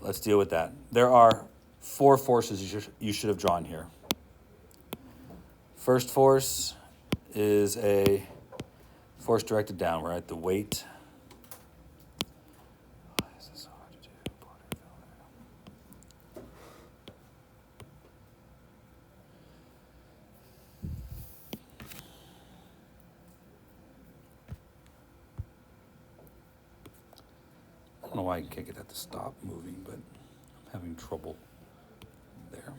let's deal with that. There are 4 forces you should have drawn here. First force is a force directed downward, right? The weight. Why is this so hard to do? I don't know why I can't get that to stop moving, but I'm having trouble there.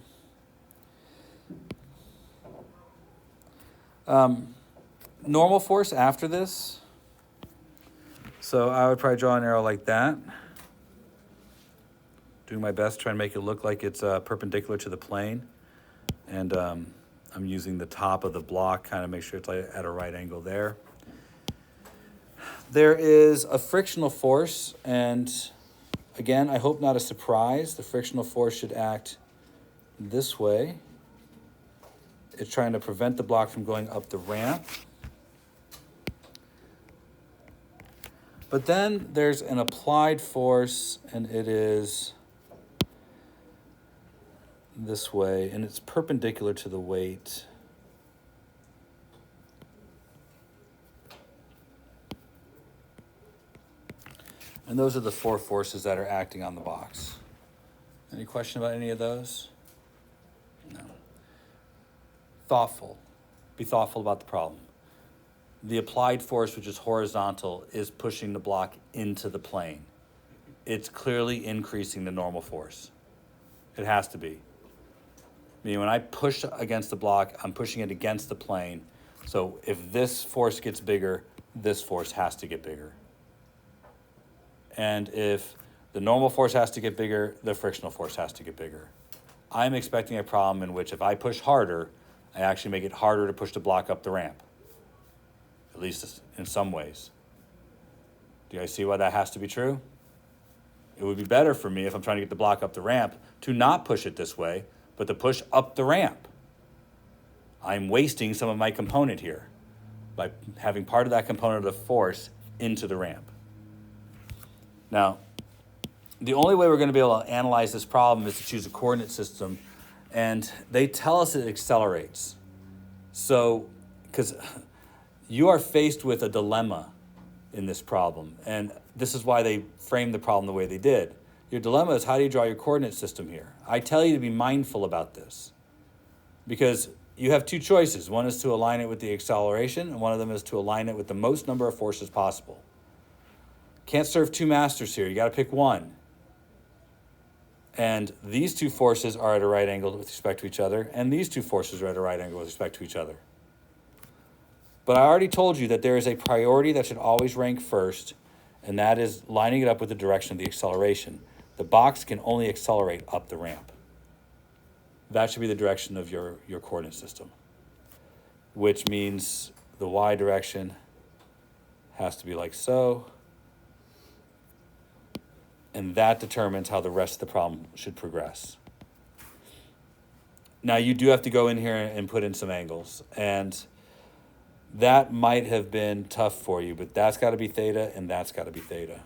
Normal force after this. So I would probably draw an arrow like that. Doing my best, trying to make it look like it's perpendicular to the plane. And I'm using the top of the block, kind of make sure it's like at a right angle there. There is a frictional force, and again, I hope not a surprise. The frictional force should act this way. It's trying to prevent the block from going up the ramp. But then there's an applied force, and it is this way, and it's perpendicular to the weight. And those are the 4 forces that are acting on the box. Any question about any of those? No. Thoughtful. Be thoughtful about the problem. The applied force, which is horizontal, is pushing the block into the plane. It's clearly increasing the normal force. It has to be. I mean, when I push against the block, I'm pushing it against the plane. So if this force gets bigger, this force has to get bigger. And if the normal force has to get bigger, the frictional force has to get bigger. I'm expecting a problem in which if I push harder, I actually make it harder to push the block up the ramp. At least in some ways. Do you guys see why that has to be true? It would be better for me if I'm trying to get the block up the ramp to not push it this way, but to push up the ramp. I'm wasting some of my component here by having part of that component of the force into the ramp. Now, the only way we're going to be able to analyze this problem is to choose a coordinate system, and they tell us it accelerates. So, because you are faced with a dilemma in this problem, and this is why they framed the problem the way they did. Your dilemma is, how do you draw your coordinate system here? I tell you to be mindful about this, because you have 2 choices. One is to align it with the acceleration, and one of them is to align it with the most number of forces possible. Can't serve 2 masters here. You got to pick one. And these 2 forces are at a right angle with respect to each other, and these 2 forces are at a right angle with respect to each other. But I already told you that there is a priority that should always rank first, and that is lining it up with the direction of the acceleration. The box can only accelerate up the ramp. That should be the direction of your coordinate system, which means the y direction has to be like so, and that determines how the rest of the problem should progress. Now, you do have to go in here and put in some angles, and that might have been tough for you, but that's got to be theta, and that's got to be theta.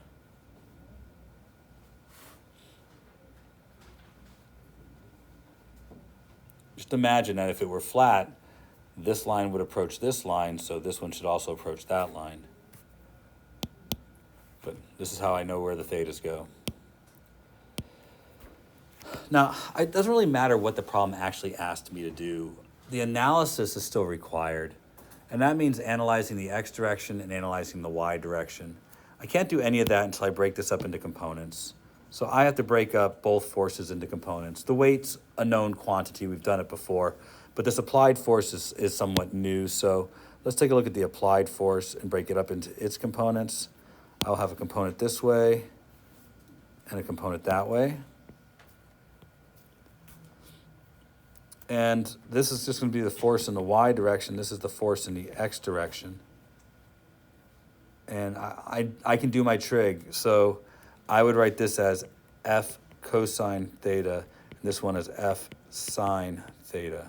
Just imagine that if it were flat, this line would approach this line, so this one should also approach that line. But this is how I know where the thetas go. Now, it doesn't really matter what the problem actually asked me to do. The analysis is still required, and that means analyzing the x direction and analyzing the y direction. I can't do any of that until I break this up into components. So I have to break up both forces into components. The weight's a known quantity. We've done it before. But this applied force is somewhat new. So let's take a look at the applied force and break it up into its components. I'll have a component this way and a component that way. And this is just going to be the force in the y direction. This is the force in the x direction. And I can do my trig. So I would write this as f cosine theta, and this one as f sine theta.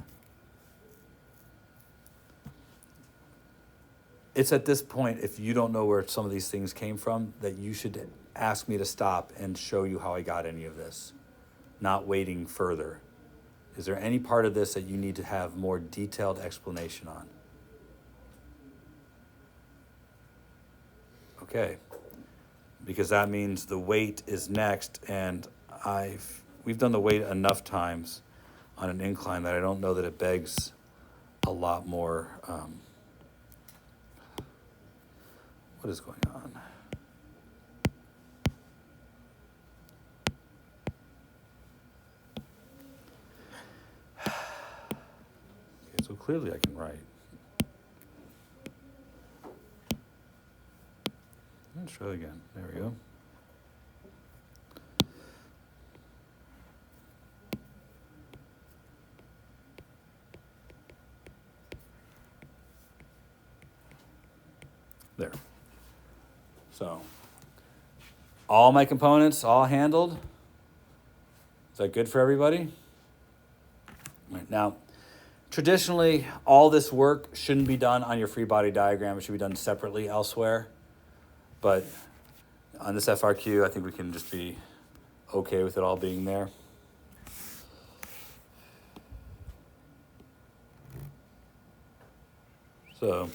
It's at this point, if you don't know where some of these things came from, that you should ask me to stop and show you how I got any of this, not waiting further. Is there any part of this that you need to have more detailed explanation on? Okay, because that means the weight is next, and we've done the weight enough times on an incline that I don't know that it begs a lot more. What is going on? Okay, so clearly I can write. Let's try it again. There we go. There. So, all my components, all handled. Is that good for everybody? All right, now, traditionally, all this work shouldn't be done on your free body diagram. It should be done separately elsewhere. But on this FRQ, I think we can just be okay with it all being there. So,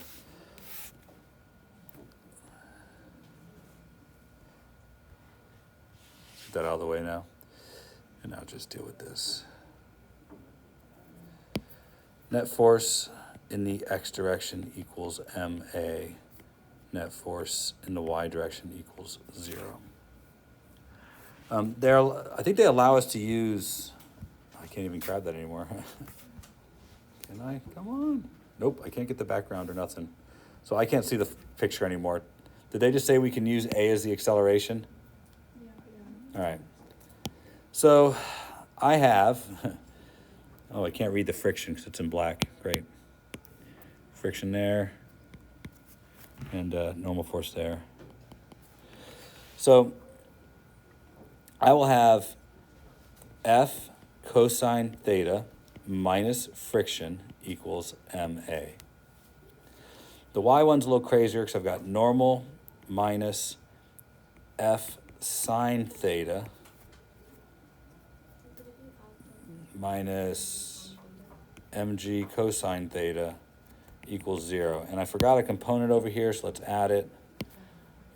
get that out of the way now. And now just deal with this. Net force in the x direction equals MA. Net force in the y direction equals 0. I think they allow us to use, I can't even grab that anymore. Can I? Come on. Nope, I can't get the background or nothing. So I can't see the picture anymore. Did they just say we can use A as the acceleration? Yeah. All right. So I have, oh, I can't read the friction because it's in black. Great. Friction there. And normal force there. So I will have F cosine theta minus friction equals MA. The Y one's a little crazier because I've got normal minus F sine theta minus mg cosine theta equals 0. And I forgot a component over here, so let's add it.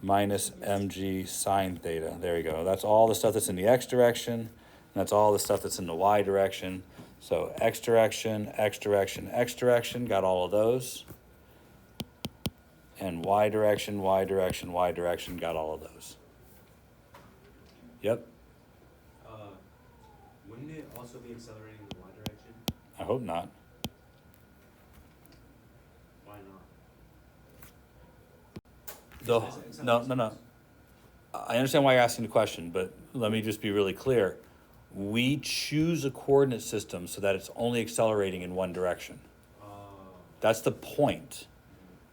Minus mg sine theta. There you go. That's all the stuff that's in the x direction, and that's all the stuff that's in the y direction. So x direction, x direction, x direction, got all of those. And y direction, y direction, y direction, got all of those. Yep. Wouldn't it also be accelerating in the y direction? I hope not. Why not? No. I understand why you're asking the question, but let me just be really clear. We choose a coordinate system so that it's only accelerating in one direction. That's the point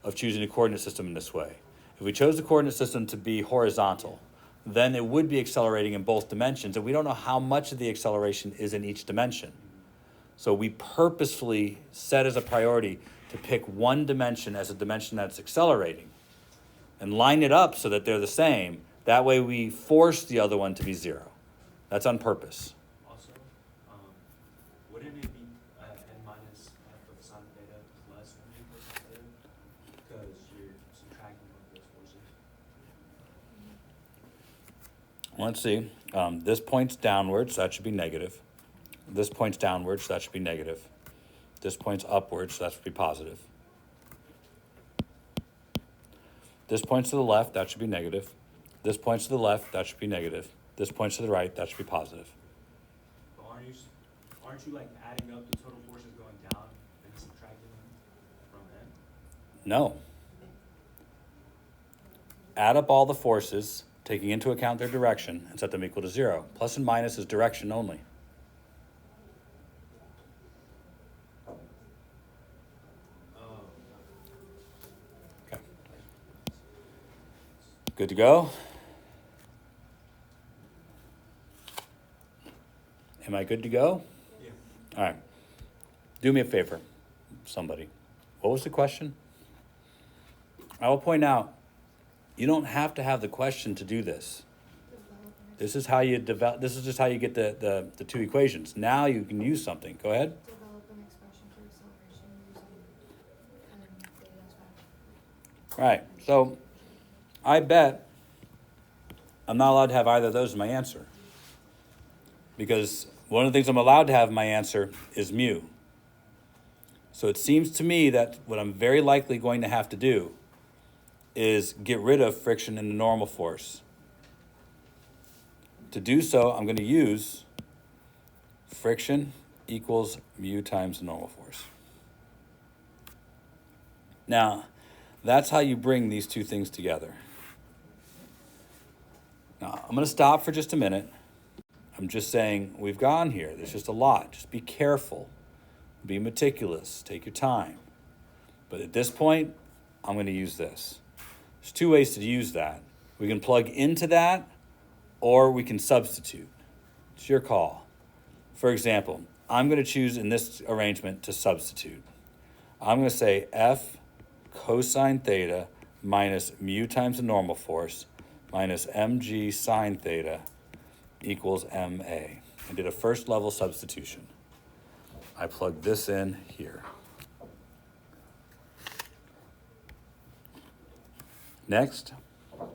of choosing a coordinate system in this way. If we chose the coordinate system to be horizontal, then it would be accelerating in both dimensions, and we don't know how much of the acceleration is in each dimension. So we purposefully set as a priority to pick one dimension as a dimension that's accelerating and line it up so that they're the same. That way we force the other one to be 0. That's on purpose. Also, wouldn't it be n minus f of sine theta less than g cosine theta? Because you're subtracting one of those forces. Let's see. This points downwards, so that should be negative. This points downwards, so that should be negative. This points upwards, so that should be positive. This points to the left, that should be negative. This points to the left, that should be negative. This points to the right, that should be positive. But aren't you like adding up the total forces going down and subtracting them from n? No. Add up all the forces, taking into account their direction, and set them equal to 0. Plus and minus is direction only. Okay. Good to go? Am I good to go? Yeah. All right. Do me a favor, somebody. What was the question? I will point out, you don't have to have the question to do this. This is how you develop, this is just how you get the two equations. Now you can use something. Go ahead. Develop an expression for acceleration using data. Right. So I bet I'm not allowed to have either of those in my answer. Because one of the things I'm allowed to have in my answer is mu. So it seems to me that what I'm very likely going to have to do is get rid of friction in the normal force. To do so, I'm going to use friction equals mu times the normal force. Now, that's how you bring these two things together. Now, I'm going to stop for just a minute. I'm just saying we've gone here. There's just a lot. Just be careful. Be meticulous. Take your time. But at this point, I'm going to use this. There's two ways to use that. We can plug into that, or we can substitute. It's your call. For example, I'm going to choose in this arrangement to substitute. I'm going to say F cosine theta minus mu times the normal force minus mg sine theta equals ma. I did a first level substitution. I plug this in here. Next, I'm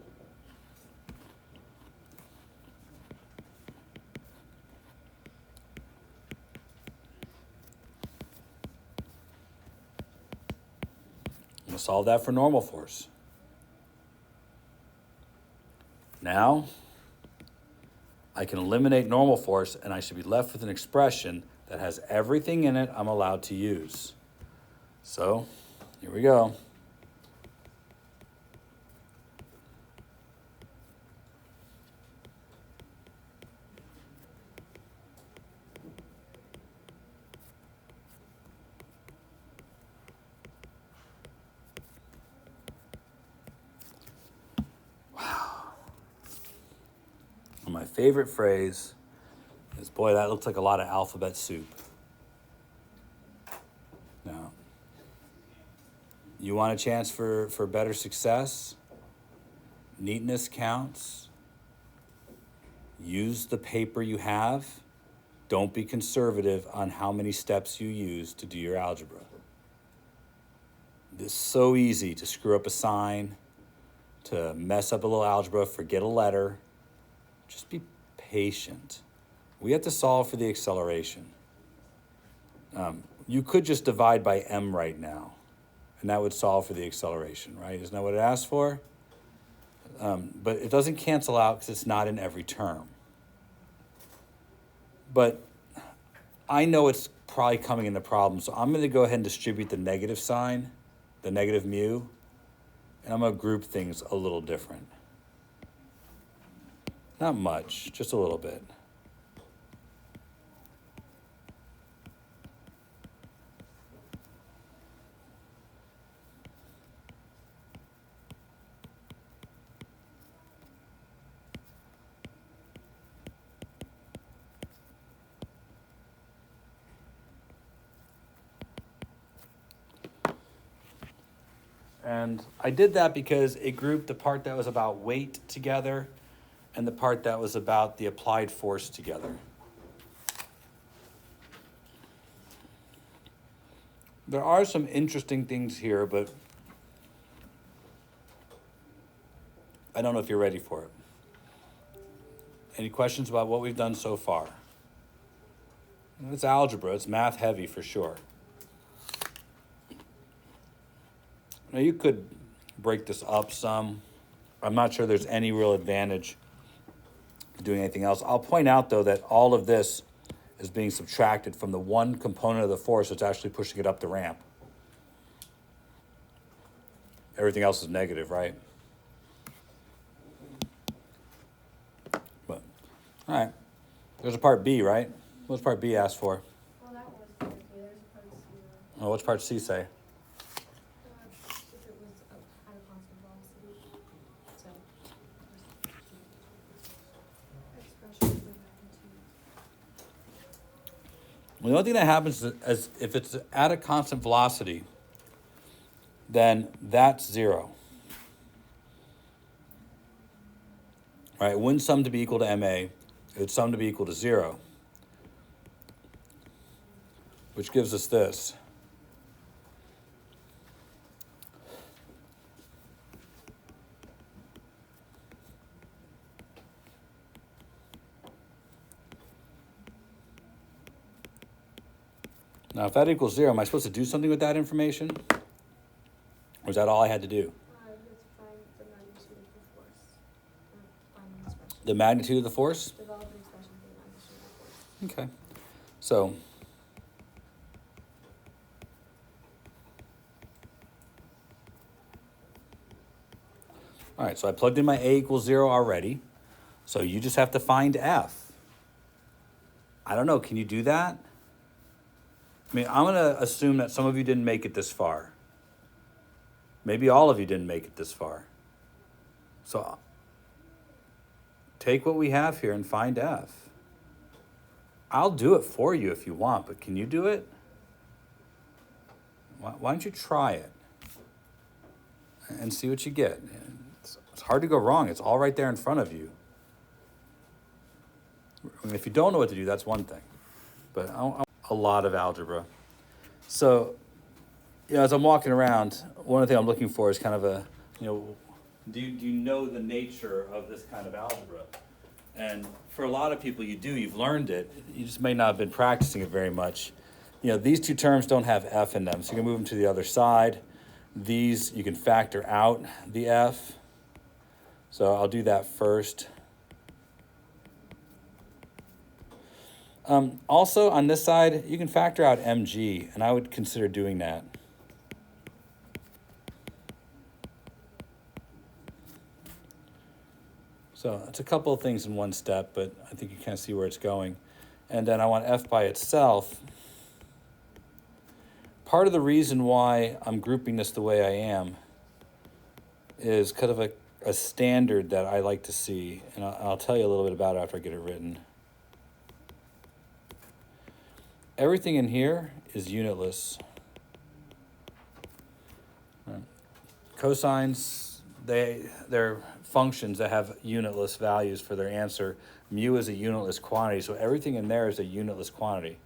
going to solve that for normal force. Now, I can eliminate normal force and I should be left with an expression that has everything in it I'm allowed to use. So, here we go. My favorite phrase is, boy, that looks like a lot of alphabet soup. Now, you want a chance for better success? Neatness counts. Use the paper you have. Don't be conservative on how many steps you use to do your algebra. It's so easy to screw up a sign, to mess up a little algebra, forget a letter. Just be patient. We have to solve for the acceleration. You could just divide by m right now, and that would solve for the acceleration, right? Isn't that what it asked for? But it doesn't cancel out because it's not in every term. But I know it's probably coming in the problem, so I'm going to go ahead and distribute the negative sign, the negative mu, and I'm going to group things a little different. Not much, just a little bit. And I did that because it grouped the part that was about weight together and the part that was about the applied force together. There are some interesting things here, but I don't know if you're ready for it. Any questions about what we've done so far? It's algebra, it's math heavy for sure. Now you could break this up some. I'm not sure there's any real advantage to doing anything else. I'll point out though that all of this is being subtracted from the one component of the force that's actually pushing it up the ramp. Everything else is negative, right? But, all right. There's a part B, right? What's part B asked for? Well, that was part B. There's part C. Oh, what's part C say? If it was at a constant velocity. So, expression for magnitude. Well, the only thing that happens is if it's at a constant velocity, then that's zero. right? It wouldn't sum to be equal to MA. It would sum to be equal to 0, which gives us this. Now, if that equals 0, am I supposed to do something with that information? Or is that all I had to do? You have to find the magnitude of the force. Find an expression. The magnitude of the force? Develop an expression for the magnitude of the force. Okay. So, all right, so I plugged in my A equals 0 already. So you just have to find F. I don't know, can you do that? I mean, I'm going to assume that some of you didn't make it this far. Maybe all of you didn't make it this far. So take what we have here and find F. I'll do it for you if you want, but can you do it? Why don't you try it and see what you get? It's hard to go wrong. It's all right there in front of you. I mean, if you don't know what to do, that's one thing. But a lot of algebra. So, as I'm walking around, one of the things I'm looking for is kind of a, do you know the nature of this kind of algebra? And for a lot of people, you do. You've learned it. You just may not have been practicing it very much. These two terms don't have F in them, so you can move them to the other side. These, you can factor out the F. So I'll do that first. Also, on this side, you can factor out mg, and I would consider doing that. So it's a couple of things in one step, but I think you kind of see where it's going. And then I want f by itself. Part of the reason why I'm grouping this the way I am is kind of a standard that I like to see, and I'll tell you a little bit about it after I get it written. Everything in here is unitless. Cosines, they're functions that have unitless values for their answer. Mu is a unitless quantity, so everything in there is a unitless quantity.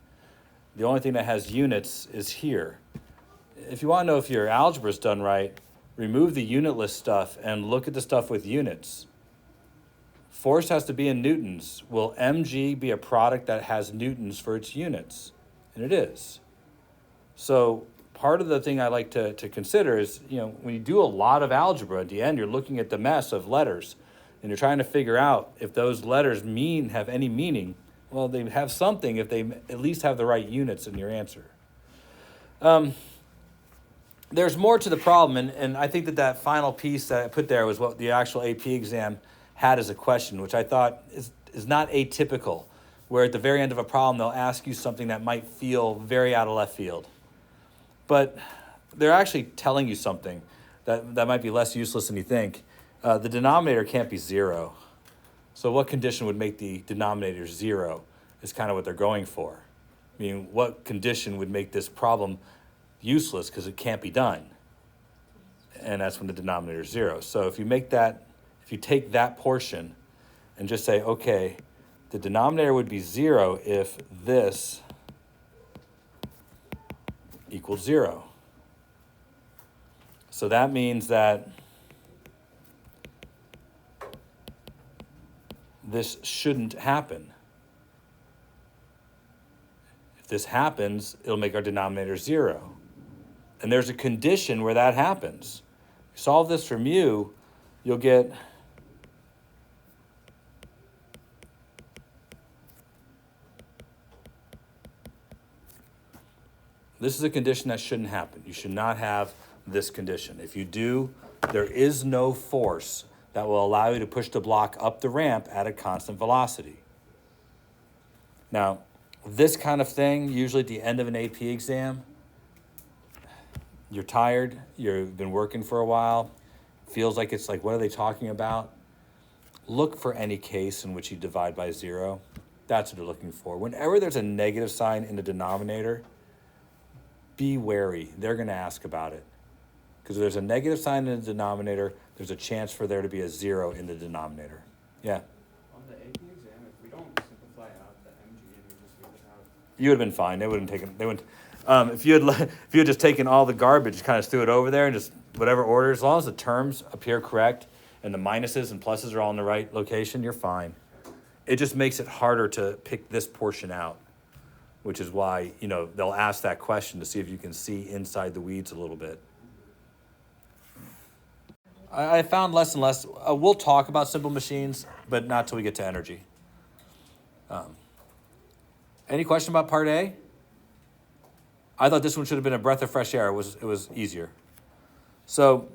The only thing that has units is here. If you want to know if your algebra is done right, remove the unitless stuff and look at the stuff with units. Force has to be in newtons. Will mg be a product that has newtons for its units? And it is. So part of the thing I like to consider is, when you do a lot of algebra, at the end, you're looking at the mess of letters, and you're trying to figure out if those letters have any meaning. Well, they have something if they at least have the right units in your answer. There's more to the problem, and I think that final piece that I put there was what the actual AP exam had as a question, which I thought is not atypical, where at the very end of a problem, they'll ask you something that might feel very out of left field. But they're actually telling you something that might be less useless than you think. The denominator can't be 0. So what condition would make the denominator 0 is kind of what they're going for. I mean, what condition would make this problem useless because it can't be done? And that's when the denominator is 0. So if you take that portion and just say, okay, the denominator would be 0 if this equals 0. So that means that this shouldn't happen. If this happens, it'll make our denominator 0. And there's a condition where that happens. You solve this for mu, you'll get this is a condition that shouldn't happen. You should not have this condition. If you do, there is no force that will allow you to push the block up the ramp at a constant velocity. Now, this kind of thing, usually at the end of an AP exam, you're tired, you've been working for a while, feels like it's like, what are they talking about? Look for any case in which you divide by 0. That's what they're looking for. Whenever there's a negative sign in the denominator, be wary. They're going to ask about it. Because if there's a negative sign in the denominator, there's a chance for there to be a 0 in the denominator. Yeah. On the AP exam, if we don't simplify out the MG and we just leave it out, You would have been fine. They wouldn't taken. They wouldn't. If you had just taken all the garbage, kind of threw it over there, and just whatever order, as long as the terms appear correct and the minuses and pluses are all in the right location, you're fine. It just makes it harder to pick this portion out, which is why they'll ask that question to see if you can see inside the weeds a little bit. I found less and less. We'll talk about simple machines, but not till we get to energy. Any question about part A? I thought this one should have been a breath of fresh air. It was easier. So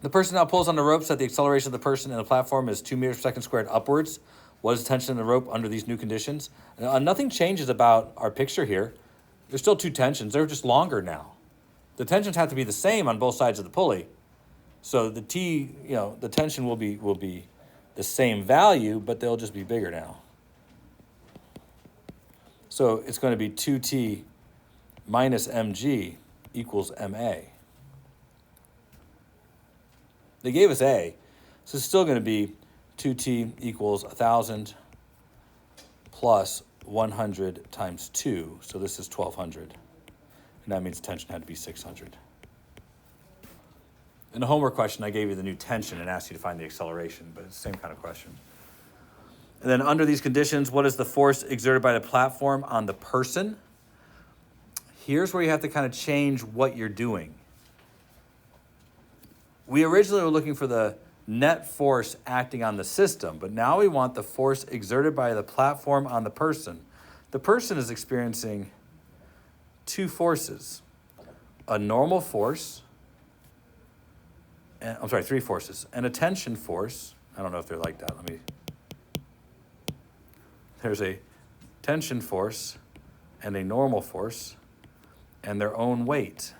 the person now pulls on the rope so that the acceleration of the person in the platform is 2 meters per second squared upwards. What is the tension in the rope under these new conditions? Nothing changes about our picture here. There's still two tensions. They're just longer now. The tensions have to be the same on both sides of the pulley. So the the tension will be the same value, but they'll just be bigger now. So it's going to be 2t minus mg equals ma. They gave us a, so it's still going to be 2t equals 1,000 plus 100 times 2, so this is 1,200. And that means tension had to be 600. In the homework question, I gave you the new tension and asked you to find the acceleration, but it's the same kind of question. And then under these conditions, what is the force exerted by the platform on the person? Here's where you have to kind of change what you're doing. We originally were looking for the net force acting on the system, but now we want the force exerted by the platform on the person. The person is experiencing two forces, a normal force, three forces, and a tension force. I don't know if they're like that. There's a tension force and a normal force and their own weight.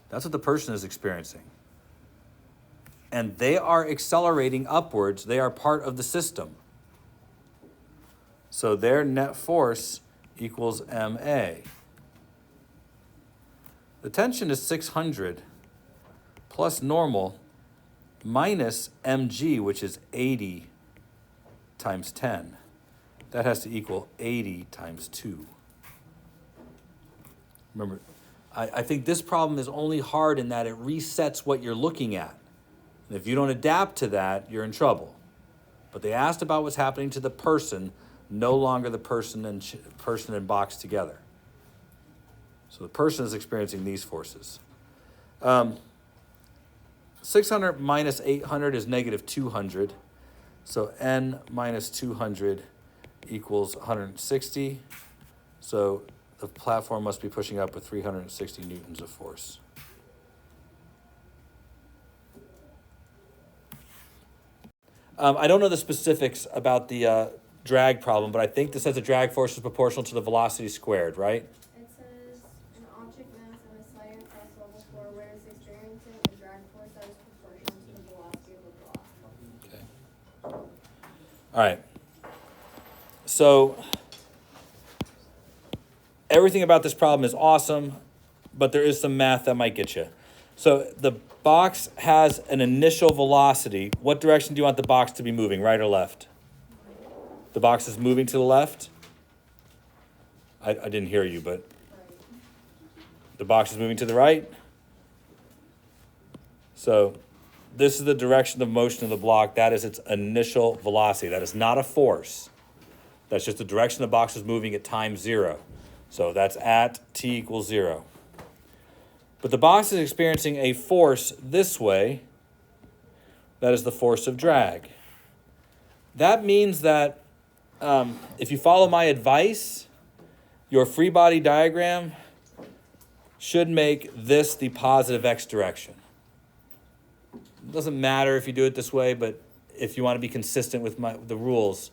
That's what the person is experiencing. And they are accelerating upwards. They are part of the system. So their net force equals ma. The tension is 600 plus normal minus mg, which is 80 times 10. That has to equal 80 times 2. Remember, I think this problem is only hard in that it resets what you're looking at. And if you don't adapt to that, you're in trouble. But they asked about what's happening to the person, no longer the person and box together. So the person is experiencing these forces. 600 minus 800 is negative 200. So n minus 200 equals 160. So the platform must be pushing up with 360 newtons of force. I don't know the specifics about the drag problem, but I think this says a drag force is proportional to the velocity squared, right? It says an object mass in a sliding across level floor where it's experiencing a drag force that is proportional to the velocity of the block. Okay. All right. So everything about this problem is awesome, but there is some math that might get you. So the box has an initial velocity. What direction do you want the box to be moving, right or left? The box is moving to the left? I didn't hear you, but the box is moving to the right? So this is the direction of motion of the block. That is its initial velocity. That is not a force. That's just the direction the box is moving at time 0. So that's at t equals 0. But the box is experiencing a force this way. That is the force of drag. That means that if you follow my advice, your free body diagram should make this the positive x direction. It doesn't matter if you do it this way, but if you want to be consistent with the rules,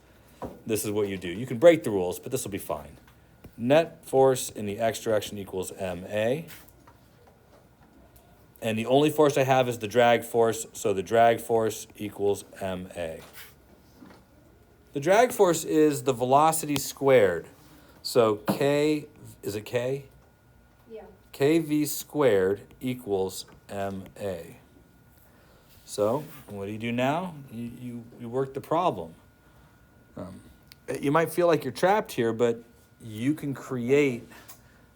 this is what you do. You can break the rules, but this will be fine. Net force in the x direction equals ma. And the only force I have is the drag force, so the drag force equals ma. The drag force is the velocity squared. So k, is it k? Yeah. kv squared equals ma. So what do now? You work the problem. You might feel like you're trapped here, but you can create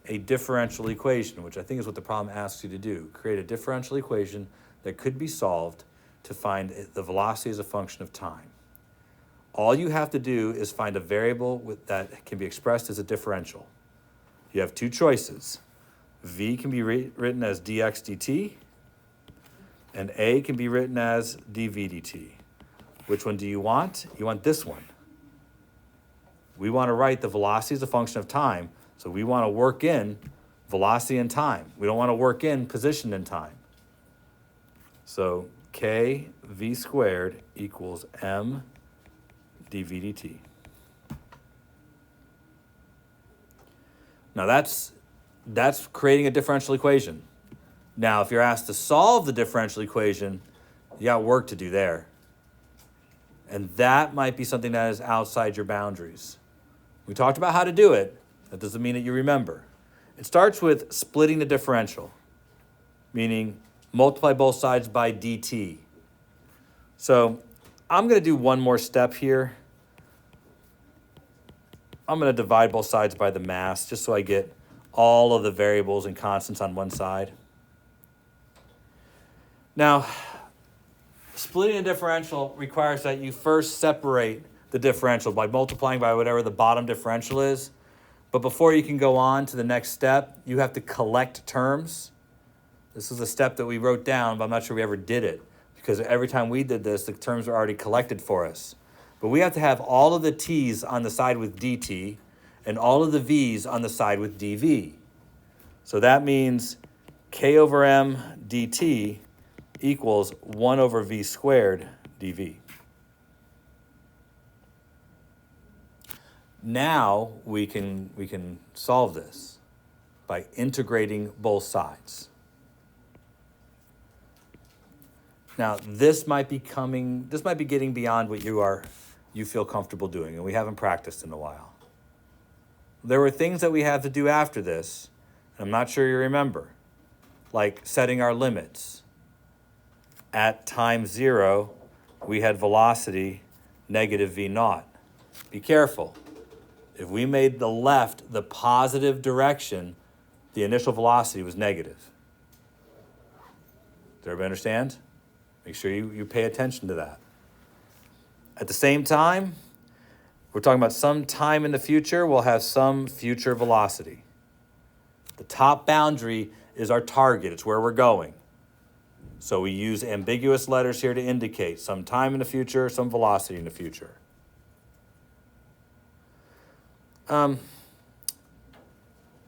a differential equation, which I think is what the problem asks you to do. Create a differential equation that could be solved to find the velocity as a function of time. All you have to do is find a variable that can be expressed as a differential. You have two choices. V can be written as dx dt, and A can be written as dv dt. Which one do you want? You want this one. We want to write the velocity as a function of time, so we want to work in velocity and time. We don't want to work in position and time. So k v squared equals m dv dt. Now that's creating a differential equation. Now, if you're asked to solve the differential equation, you got work to do there. And that might be something that is outside your boundaries. We talked about how to do it. That doesn't mean that you remember. It starts with splitting the differential, meaning multiply both sides by dt. So I'm going to do one more step here. I'm going to divide both sides by the mass just so I get all of the variables and constants on one side. Now, splitting a differential requires that you first separate the differential by multiplying by whatever the bottom differential is. But before you can go on to the next step, you have to collect terms. This is a step that we wrote down, but I'm not sure we ever did it, because every time we did this, the terms were already collected for us. But we have to have all of the t's on the side with dt and all of the v's on the side with dv. So that means k over m dt equals 1 over v squared dv. Now we can solve this by integrating both sides. Now this might be getting beyond what you feel comfortable doing, and we haven't practiced in a while. There were things that we had to do after this, and I'm not sure you remember, like setting our limits. At time 0, we had velocity negative v naught. Be careful. If we made the left the positive direction, the initial velocity was negative. Does everybody understand? Make sure you pay attention to that. At the same time, we're talking about some time in the future, we'll have some future velocity. The top boundary is our target. It's where we're going. So we use ambiguous letters here to indicate some time in the future, some velocity in the future. Then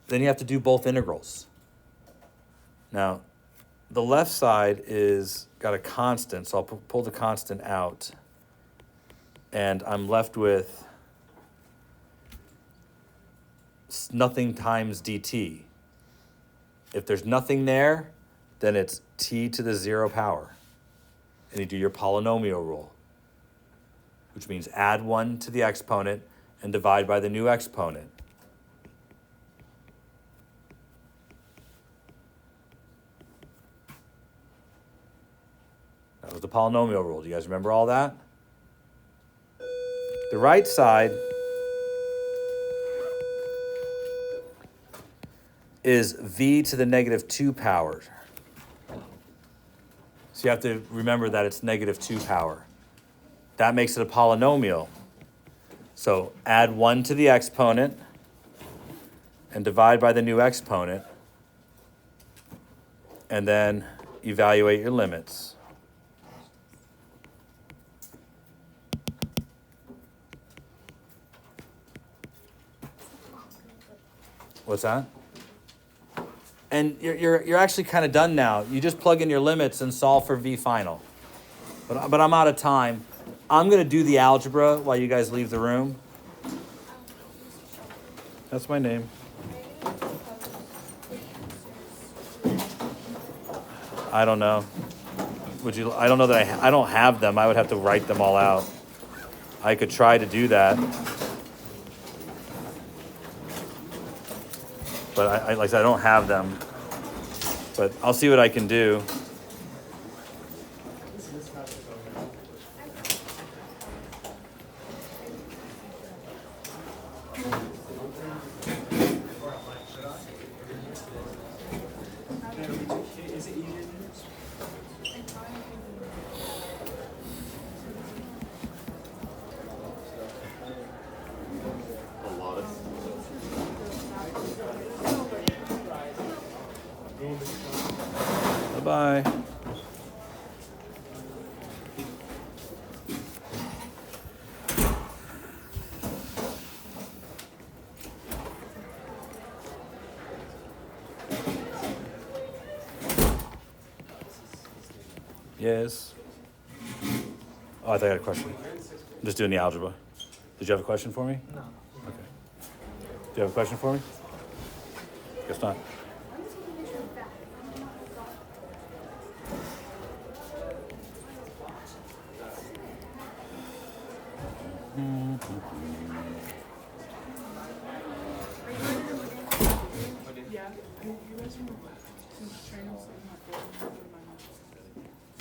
you have to do both integrals. Now, the left side is got a constant, so I'll pull the constant out. And I'm left with nothing times dt. If there's nothing there, then it's t to the 0 power. And you do your polynomial rule, which means add 1 to the exponent and divide by the new exponent. That was the polynomial rule. Do you guys remember all that? The right side is v to the negative 2 power. So you have to remember that it's negative 2 power. That makes it a polynomial. So add 1 to the exponent and divide by the new exponent, and then evaluate your limits. What's that? And you're actually kind of done now. You just plug in your limits and solve for v final. But I'm out of time. I'm going to do the algebra while you guys leave the room. That's my name. I don't know. I don't know that I don't have them. I would have to write them all out. I could try to do that. But like I said, I don't have them. But I'll see what I can do. is, oh, I thought I had a question. I'm just doing the algebra. Did you have a question for me? No. Okay. Do you have a question for me? Guess not. I'm just taking a picture of that. Yeah, you guys can train us in my phone.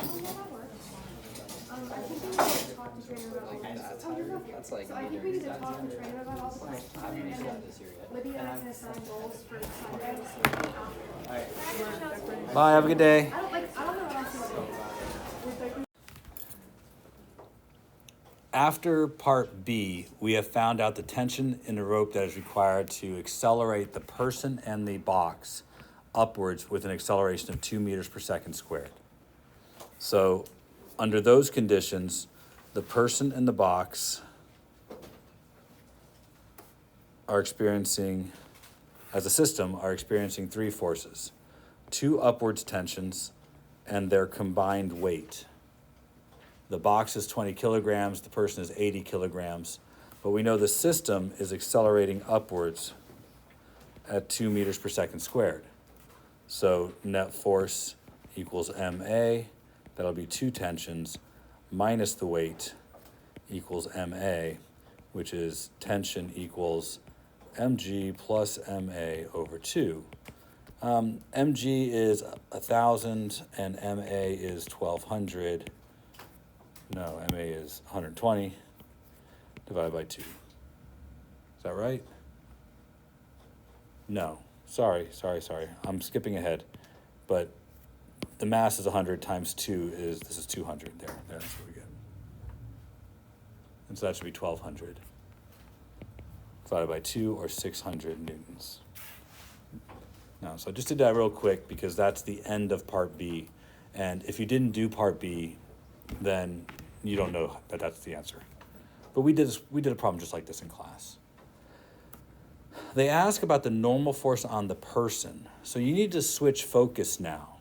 Oh, yeah, that works. I think we need to talk to Trainer about all this. Oh, you're good. That's like So I think we need to talk to Trainer about all this. I haven't used And that then this year yet. Libby and I can assign goals for Sunday, so we can after. Bye, have a good day. I don't know what else to do. After part B, we have found out the tension in the rope that is required to accelerate the person and the box upwards with an acceleration of 2 meters per second squared. So under those conditions, the person and the box are experiencing, as a system, are experiencing three forces: 2 upwards tensions and their combined weight. The box is 20 kilograms, the person is 80 kilograms, but we know the system is accelerating upwards at 2 meters per second squared. So net force equals MA, that'll be 2 tensions, minus the weight equals MA, which is tension equals mg plus MA over 2. Mg is 1,000 and MA is 1,200. No, MA is 120 divided by 2. Is that right? No, sorry. I'm skipping ahead. But the mass is 100 times 2 is, this is 200 there. That's what we get. And so that should be 1,200 divided by 2, or 600 newtons. Now, so I just did that real quick because that's the end of part B. And if you didn't do part B, then you don't know that that's the answer. But we did a problem just like this in class. They ask about the normal force on the person. So you need to switch focus now.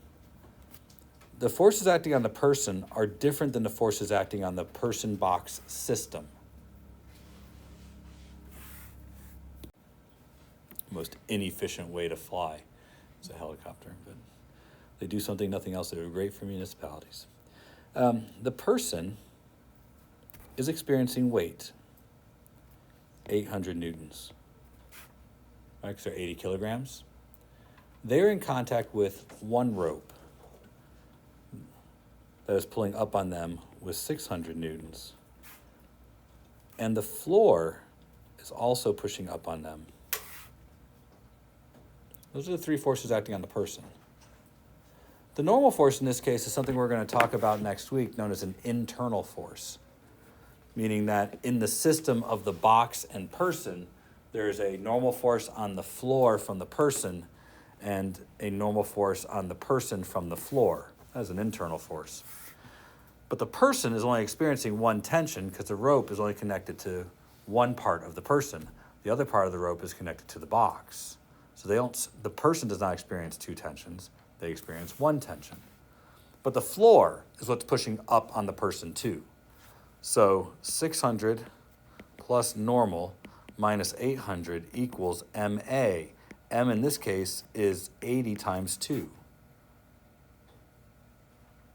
The forces acting on the person are different than the forces acting on the person box system. Most inefficient way to fly is a helicopter, but they do something, nothing else. They're great for municipalities. The person is experiencing weight, 800 newtons, right, because they're 80 kilograms. They're in contact with one rope that is pulling up on them with 600 newtons. And the floor is also pushing up on them. Those are the three forces acting on the person. The normal force in this case is something we're going to talk about next week, known as an internal force, meaning that in the system of the box and person, there is a normal force on the floor from the person and a normal force on the person from the floor. That is an internal force. But the person is only experiencing one tension because the rope is only connected to one part of the person. The other part of the rope is connected to the box. So the person does not experience 2 tensions. They experience 1 tension. But the floor is what's pushing up on the person too. So 600 plus normal minus 800 equals MA. M in this case is 80 times 2.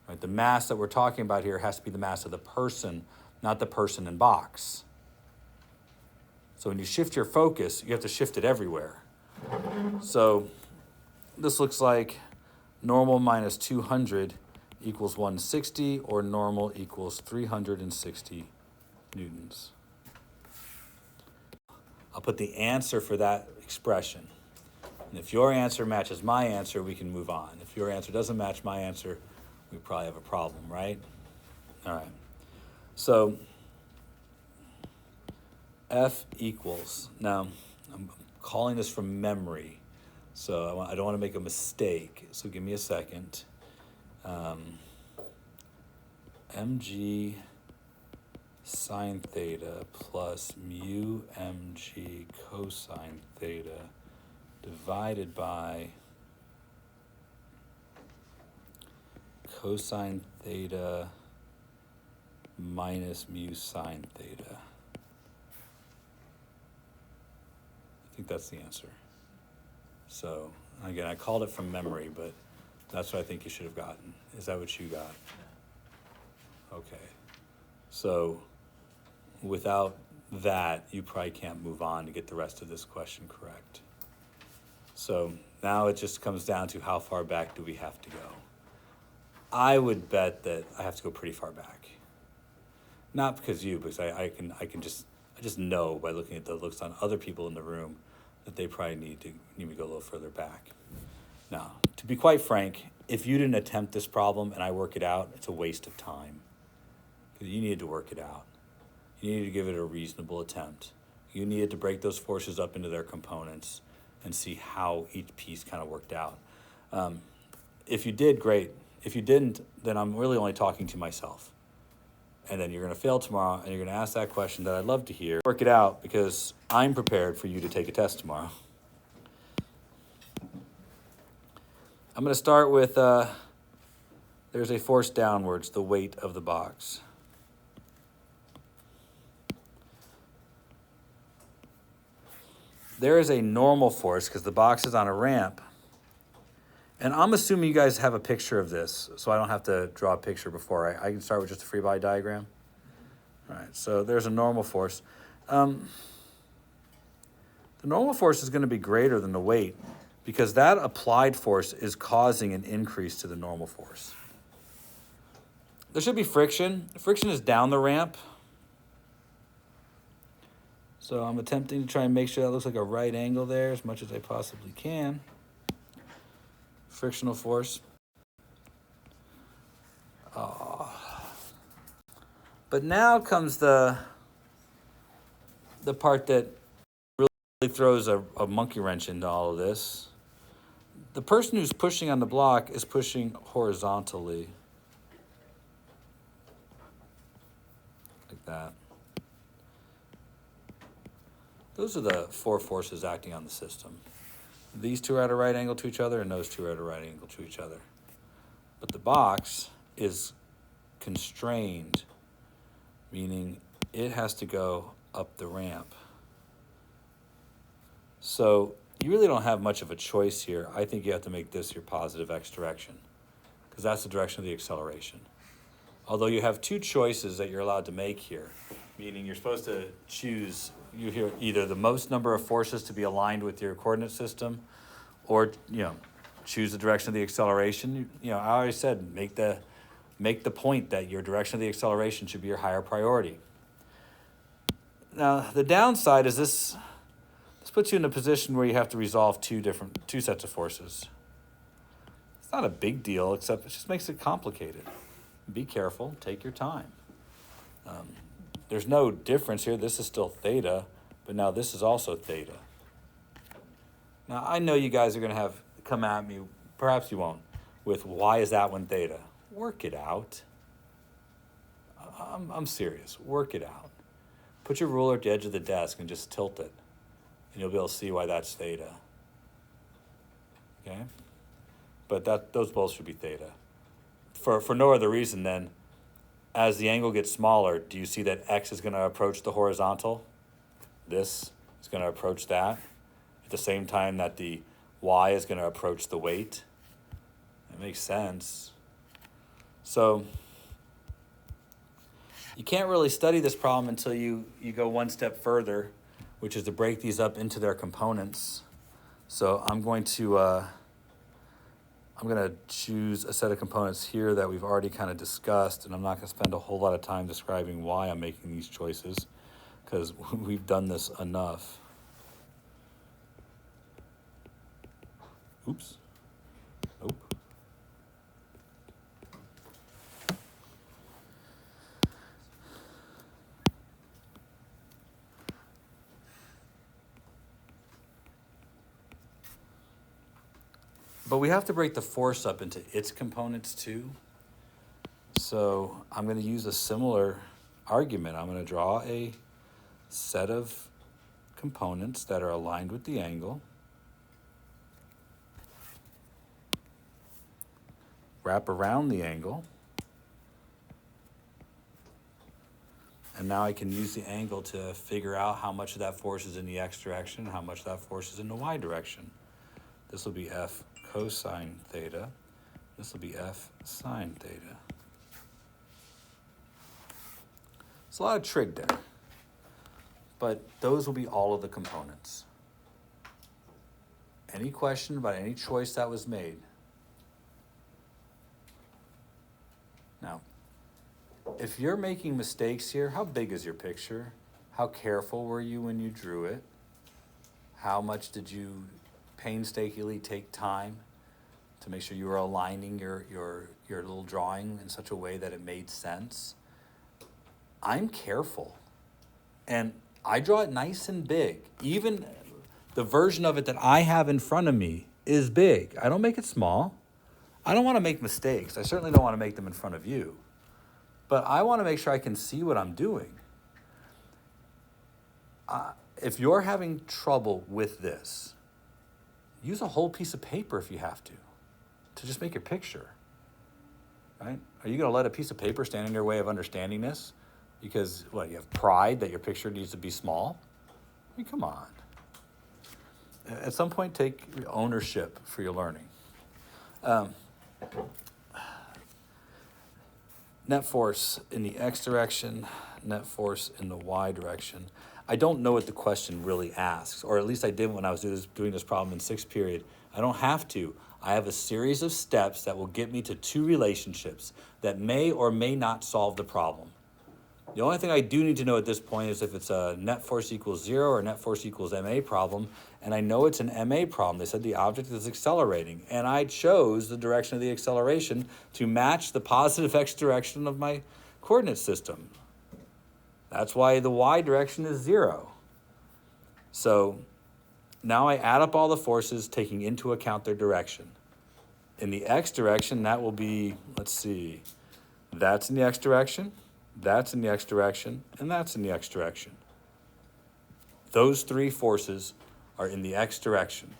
Right, the mass that we're talking about here has to be the mass of the person, not the person in box. So when you shift your focus, you have to shift it everywhere. So this looks like normal minus 200 equals 160, or normal equals 360 newtons. I'll put the answer for that expression. And if your answer matches my answer, we can move on. If your answer doesn't match my answer, we probably have a problem, right? All right. So F equals, now I'm calling this from memory, so I don't want to make a mistake, so give me a second. Mg sine theta plus mu mg cosine theta divided by cosine theta minus mu sine theta. I think that's the answer. So, again, I called it from memory, but that's what I think you should have gotten. Is that what you got? Okay. So, without that, you probably can't move on to get the rest of this question correct. So, now it just comes down to how far back do we have to go. I would bet that I have to go pretty far back. Not because you, because I just know by looking at the looks on other people in the room that they probably need me to go a little further back. Now, to be quite frank, if you didn't attempt this problem and I work it out, it's a waste of time. You needed to work it out. You needed to give it a reasonable attempt. You needed to break those forces up into their components and see how each piece kind of worked out. If you did, great. If you didn't, then I'm really only talking to myself. And then you're going to fail tomorrow, and you're going to ask that question that I'd love to hear. Work it out, because I'm prepared for you to take a test tomorrow. I'm going to start with, there's a force downwards, the weight of the box. There is a normal force, because the box is on a ramp. And I'm assuming you guys have a picture of this, so I don't have to draw a picture before. I can start with just a free body diagram. All right, so there's a normal force. The normal force is going to be greater than the weight, because that applied force is causing an increase to the normal force. There should be friction. Friction is down the ramp. So I'm attempting to try and make sure that looks like a right angle there as much as I possibly can. Frictional force. Oh. But now comes the part that really throws a monkey wrench into all of this. The person who's pushing on the block is pushing horizontally. Like that. Those are the four forces acting on the system. These two are at a right angle to each other, and those two are at a right angle to each other. But the box is constrained, meaning it has to go up the ramp. So you really don't have much of a choice here. I think you have to make this your positive x direction, because that's the direction of the acceleration. Although you have two choices that you're allowed to make here, meaning you're supposed to choose either the most number of forces to be aligned with your coordinate system, or choose the direction of the acceleration. I already said make the point that your direction of the acceleration should be your higher priority. Now the downside is this puts you in a position where you have to resolve two sets of forces. It's not a big deal, except it just makes it complicated. Be careful, take your time. There's no difference here. This is still theta, but now this is also theta. Now, I know you guys are going to come at me, perhaps you won't, with why is that one theta? Work it out. I'm serious. Work it out. Put your ruler at the edge of the desk and just tilt it, and you'll be able to see why that's theta. Okay? But those both should be theta. For no other reason than, as the angle gets smaller, do you see that x is going to approach the horizontal? This is going to approach that at the same time that the y is going to approach the weight. That makes sense. So you can't really study this problem until you go one step further, which is to break these up into their components. So I'm going to choose a set of components here that we've already kind of discussed, and I'm not going to spend a whole lot of time describing why I'm making these choices, because we've done this enough. Oops. Nope. But we have to break the force up into its components too. So I'm going to use a similar argument. I'm going to draw a set of components that are aligned with the angle. wrap around the angle. And now I can use the angle to figure out how much of that force is in the x direction and how much of that force is in the y direction. This will be F cosine theta. This will be F sine theta. It's a lot of trig there. But those will be all of the components. Any question about any choice that was made? Now, if you're making mistakes here, how big is your picture? How careful were you when you drew it? How much did you painstakingly take time to make sure you were aligning your little drawing in such a way that it made sense? I'm careful. And I draw it nice and big. Even the version of it that I have in front of me is big. I don't make it small. I don't want to make mistakes. I certainly don't want to make them in front of you. But I want to make sure I can see what I'm doing. If you're having trouble with this, use a whole piece of paper if you have to just make your picture, right? Are you going to let a piece of paper stand in your way of understanding this? Because, what, you have pride that your picture needs to be small? I mean, come on. At some point, take ownership for your learning. Net force in the x direction, net force in the y direction. I don't know what the question really asks, or at least I didn't when I was doing this problem in 6th period. I don't have to. I have a series of steps that will get me to two relationships that may or may not solve the problem. The only thing I do need to know at this point is if it's a net force equals 0 or net force equals ma problem, and I know it's an ma problem. They said the object is accelerating, and I chose the direction of the acceleration to match the positive x direction of my coordinate system. That's why the y direction is 0. So now I add up all the forces taking into account their direction. In the x direction, that will be, let's see, that's in the x direction, that's in the x direction, and that's in the x direction. Those three forces are in the x direction.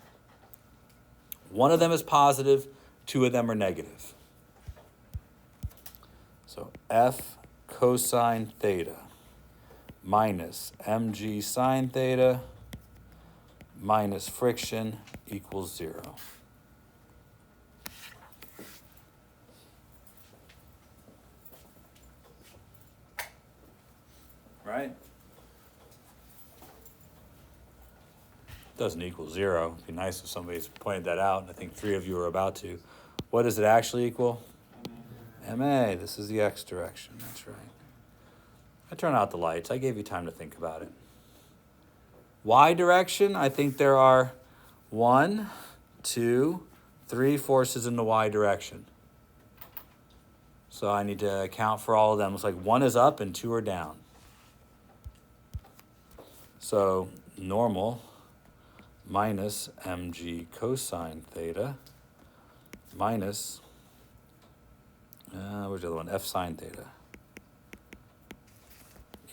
One of them is positive, two of them are negative. So F cosine theta minus mg sine theta minus friction equals 0. Right? Doesn't equal 0. It'd be nice if somebody's pointed that out, and I think 3 of you are about to. What does it actually equal? MA. This is the x direction. That's right. I turn out the lights. I gave you time to think about it. Y direction, I think there are 1, 2, 3 forces in the y direction. So I need to account for all of them. It's like 1 is up and 2 are down. So normal minus mg cosine theta minus, where's the other one? F sine theta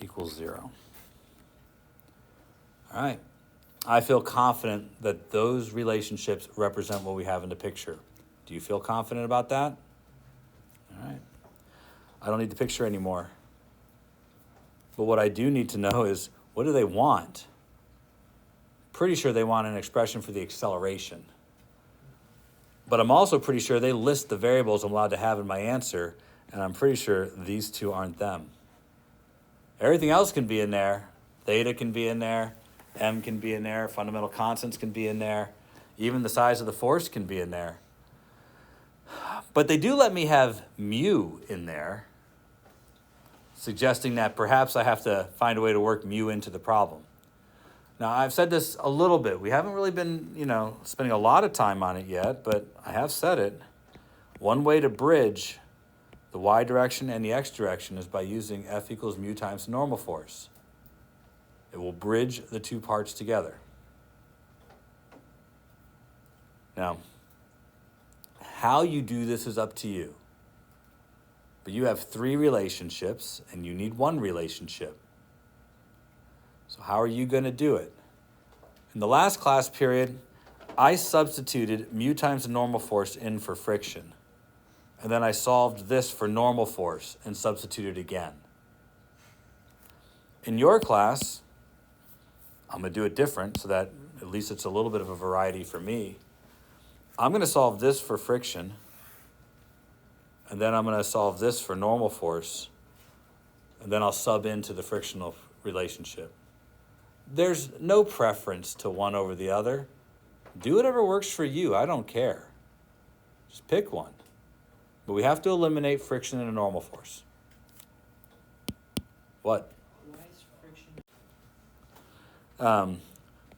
equals 0. All right. I feel confident that those relationships represent what we have in the picture. Do you feel confident about that? All right. I don't need the picture anymore. But what I do need to know is, what do they want? Pretty sure they want an expression for the acceleration. But I'm also pretty sure they list the variables I'm allowed to have in my answer, and I'm pretty sure these two aren't them. Everything else can be in there. Theta can be in there. M can be in there. Fundamental constants can be in there. Even the size of the force can be in there. But they do let me have mu in there, suggesting that perhaps I have to find a way to work mu into the problem. Now, I've said this a little bit. We haven't really been, spending a lot of time on it yet, but I have said it. One way to bridge the y direction and the x direction is by using F equals mu times the normal force. It will bridge the two parts together. Now, how you do this is up to you. But you have 3 relationships, and you need 1 relationship. So how are you going to do it? In the last class period, I substituted mu times the normal force in for friction. and then I solved this for normal force and substituted again. In your class, I'm going to do it different so that at least it's a little bit of a variety for me. I'm going to solve this for friction, and then I'm going to solve this for normal force, and then I'll sub into the frictional relationship. There's no preference to one over the other. Do whatever works for you. I don't care. Just pick one. But we have to eliminate friction in a normal force. What? Why is friction?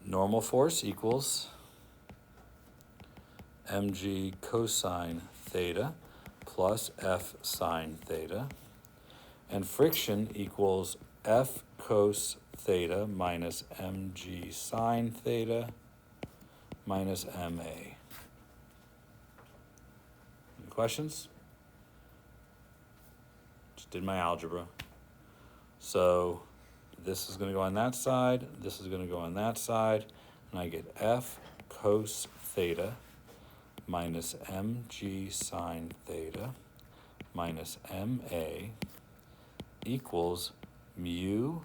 Normal force equals mg cosine theta plus f sine theta. And friction equals f cos theta minus mg sine theta minus ma. Any questions? Just did my algebra. So this is going to go on that side, this is going to go on that side, and I get f cos theta minus mg sine theta minus ma equals mu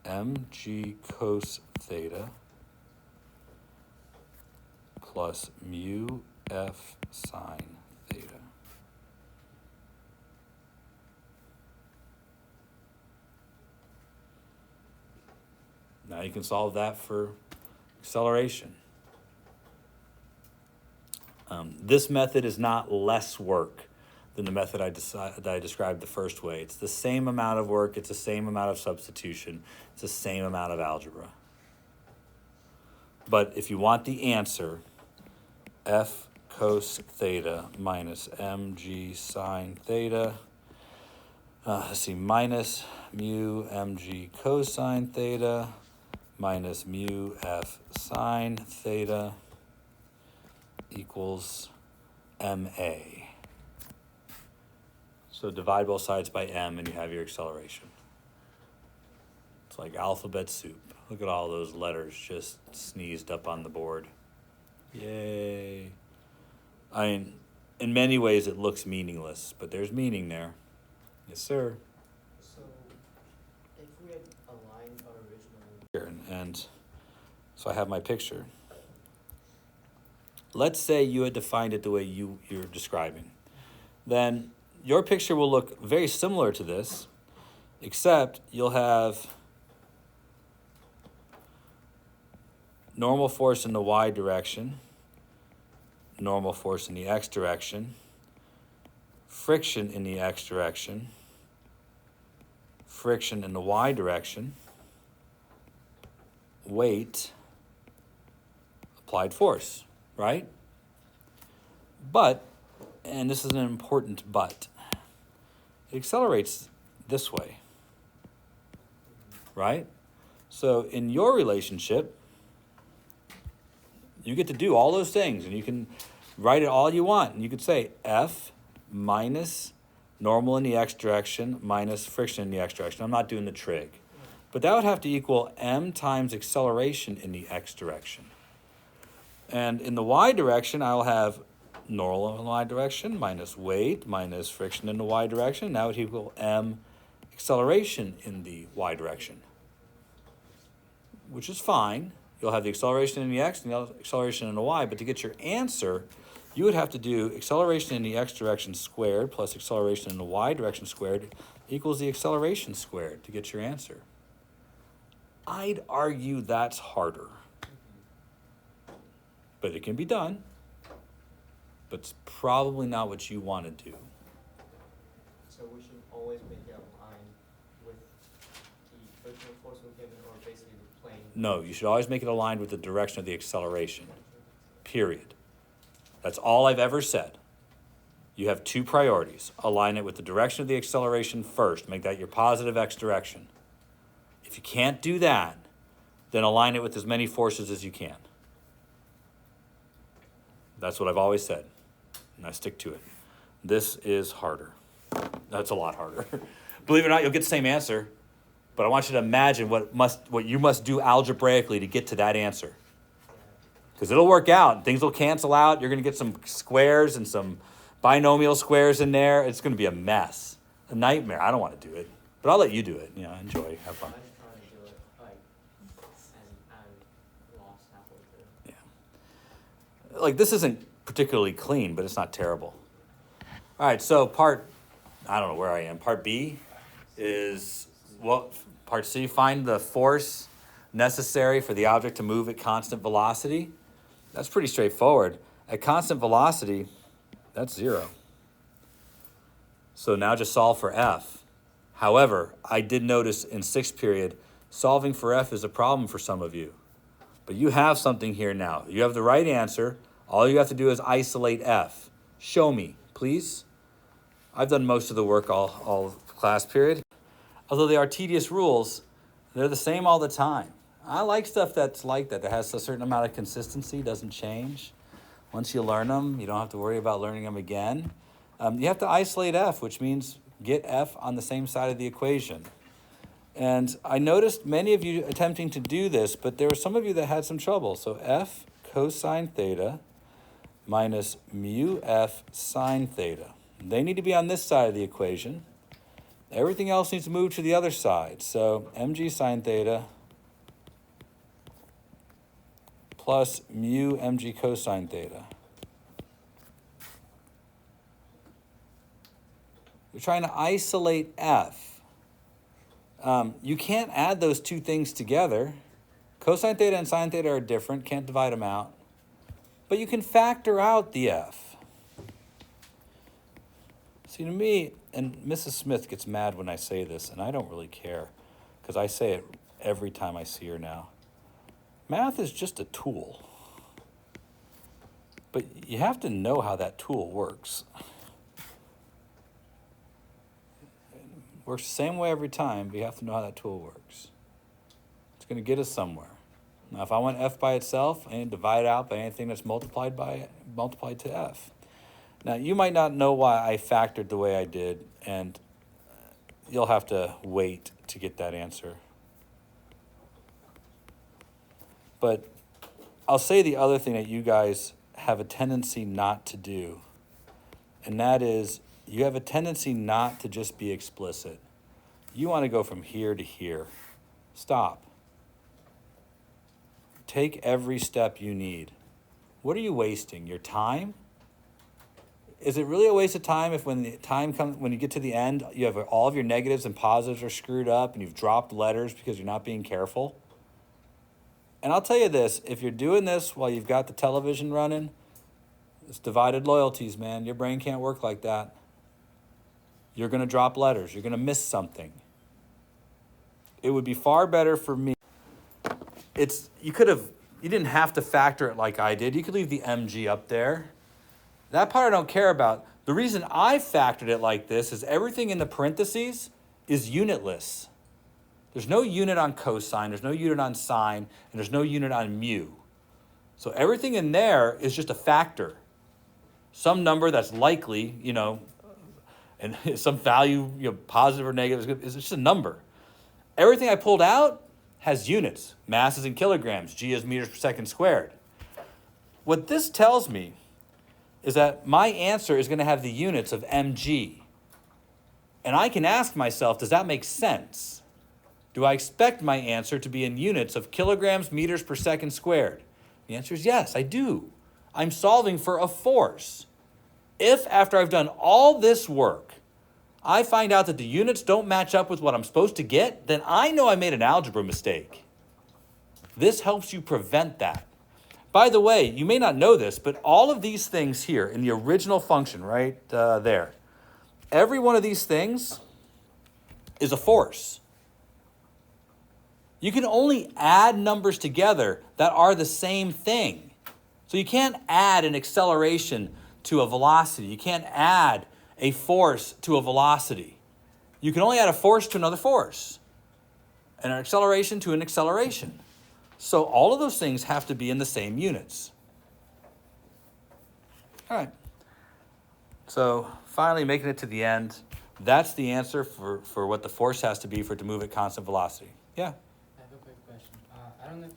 mg cos theta plus mu f sine theta. Now you can solve that for acceleration. This method is not less work than the method that I described the first way. It's the same amount of work, it's the same amount of substitution, it's the same amount of algebra. But if you want the answer, f cos theta minus mg sine theta, minus mu mg cosine theta minus mu f sine theta equals ma. So divide both sides by m and you have your acceleration. It's like alphabet soup. Look at all those letters just sneezed up on the board. Yay. I mean, in many ways it looks meaningless, but there's meaning there. Yes, sir. So, if we had aligned our original... And so I have my picture. Let's say you had defined it the way you're describing. Then your picture will look very similar to this, except you'll have normal force in the y direction, normal force in the x direction, friction in the x direction, friction in the y direction, weight, applied force, right? But, and this is an important but, it accelerates this way, right? So in your relationship, you get to do all those things, and you can write it all you want. And you could say F minus normal in the x direction minus friction in the x direction. I'm not doing the trig. But that would have to equal m times acceleration in the x direction. And in the y direction, I'll have normal in the y direction minus weight minus friction in the y direction. That would equal m acceleration in the y direction, which is fine. You'll have the acceleration in the x and the acceleration in the y, but to get your answer, you would have to do acceleration in the x direction squared plus acceleration in the y direction squared equals the acceleration squared to get your answer. I'd argue that's harder, but it can be done, but it's probably not what you want to do. So we should always make it align with the frictional force we're given, or basically the plane. No, you should always make it aligned with the direction of the acceleration, period. That's all I've ever said. You have two priorities. Align it with the direction of the acceleration first. Make that your positive x direction. If you can't do that, then align it with as many forces as you can. That's what I've always said, and I stick to it. This is harder. That's a lot harder. Believe it or not, you'll get the same answer, but I want you to imagine what you must do algebraically to get to that answer. Because it'll work out, and things will cancel out. You're going to get some squares and some binomial squares in there. It's going to be a mess, a nightmare. I don't want to do it, but I'll let you do it. You know, enjoy, have fun. I was trying to do it, like, and I lost halfway through. Yeah. Like, this isn't particularly clean, but it's not terrible. All right, so I don't know where I am. Part B is, well, part C, find the force necessary for the object to move at constant velocity. That's pretty straightforward. At constant velocity, that's 0. So now just solve for F. However, I did notice in 6th period, solving for F is a problem for some of you. But you have something here now. You have the right answer. All you have to do is isolate F. Show me, please. I've done most of the work all class period. Although they are tedious rules, they're the same all the time. I like stuff that's like that has a certain amount of consistency, doesn't change. Once you learn them, you don't have to worry about learning them again. You have to isolate F, which means get F on the same side of the equation. And I noticed many of you attempting to do this, but there were some of you that had some trouble. So F cosine theta minus mu F sine theta. They need to be on this side of the equation. Everything else needs to move to the other side. So mg sine theta plus mu mg cosine theta. We're trying to isolate F. You can't add those two things together. Cosine theta and sine theta are different, can't divide them out. But you can factor out the F. See, to me, and Mrs. Smith gets mad when I say this, and I don't really care, because I say it every time I see her now. Math is just a tool. But you have to know how that tool works. It works the same way every time, but you have to know how that tool works. It's going to get us somewhere. Now, if I want F by itself, I need to divide it out by anything that's multiplied to F. Now, you might not know why I factored the way I did, and you'll have to wait to get that answer. But I'll say the other thing that you guys have a tendency not to do, and that is you have a tendency not to just be explicit. You want to go from here to here. Stop. Take every step you need. What are you wasting? Your time? Is it really a waste of time if when you get to the end, you have all of your negatives and positives are screwed up and you've dropped letters because you're not being careful? And I'll tell you this, if you're doing this while you've got the television running, it's divided loyalties, man. Your brain can't work like that. You're going to drop letters. You're going to miss something. It would be far better for me. You didn't have to factor it like I did. You could leave the mg up there. That part I don't care about. The reason I factored it like this is everything in the parentheses is unitless. There's no unit on cosine, there's no unit on sine, and there's no unit on mu. So everything in there is just a factor. Some number that's likely, and some value, positive or negative, is just a number. Everything I pulled out has units. Mass is in kilograms, g is meters per second squared. What this tells me is that my answer is going to have the units of mg. And I can ask myself, does that make sense? Do I expect my answer to be in units of kilograms, meters per second squared? The answer is yes, I do. I'm solving for a force. If after I've done all this work, I find out that the units don't match up with what I'm supposed to get, then I know I made an algebra mistake. This helps you prevent that. By the way, you may not know this, but all of these things here in the original function right there, every one of these things is a force. You can only add numbers together that are the same thing. So you can't add an acceleration to a velocity. You can't add a force to a velocity. You can only add a force to another force, and an acceleration to an acceleration. So all of those things have to be in the same units. All right. So finally making it to the end, that's the answer for what the force has to be for it to move at constant velocity. Yeah? I have a quick question. I don't know if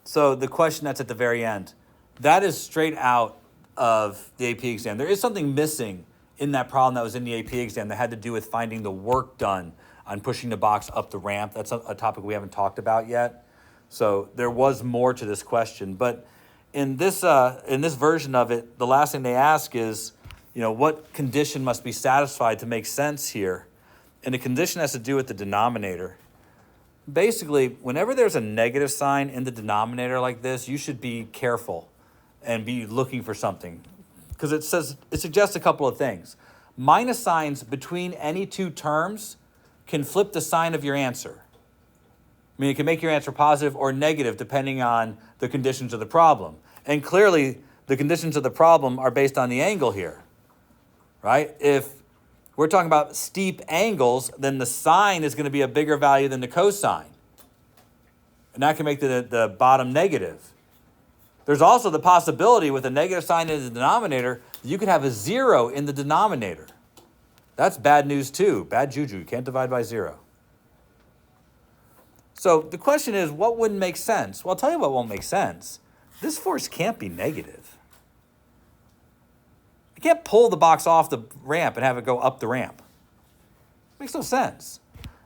So the question that's at the very end, that is straight out of the AP exam. There is something missing in that problem that was in the AP exam that had to do with finding the work done on pushing the box up the ramp. That's a topic we haven't talked about yet. So there was more to this question. But in this version of it, the last thing they ask is, what condition must be satisfied to make sense here? And the condition has to do with the denominator. Basically, whenever there's a negative sign in the denominator like this, you should be careful and be looking for something. Because it suggests a couple of things. Minus signs between any two terms can flip the sign of your answer. I mean, it can make your answer positive or negative depending on the conditions of the problem. And clearly, the conditions of the problem are based on the angle here, right? If we're talking about steep angles, then the sine is going to be a bigger value than the cosine. And that can make the bottom negative. There's also the possibility with a negative sign in the denominator, you could have a 0 in the denominator. That's bad news too. Bad juju. You can't divide by 0. So the question is, what wouldn't make sense? Well, I'll tell you what won't make sense. This force can't be negative. You can't pull the box off the ramp and have it go up the ramp. Makes no sense.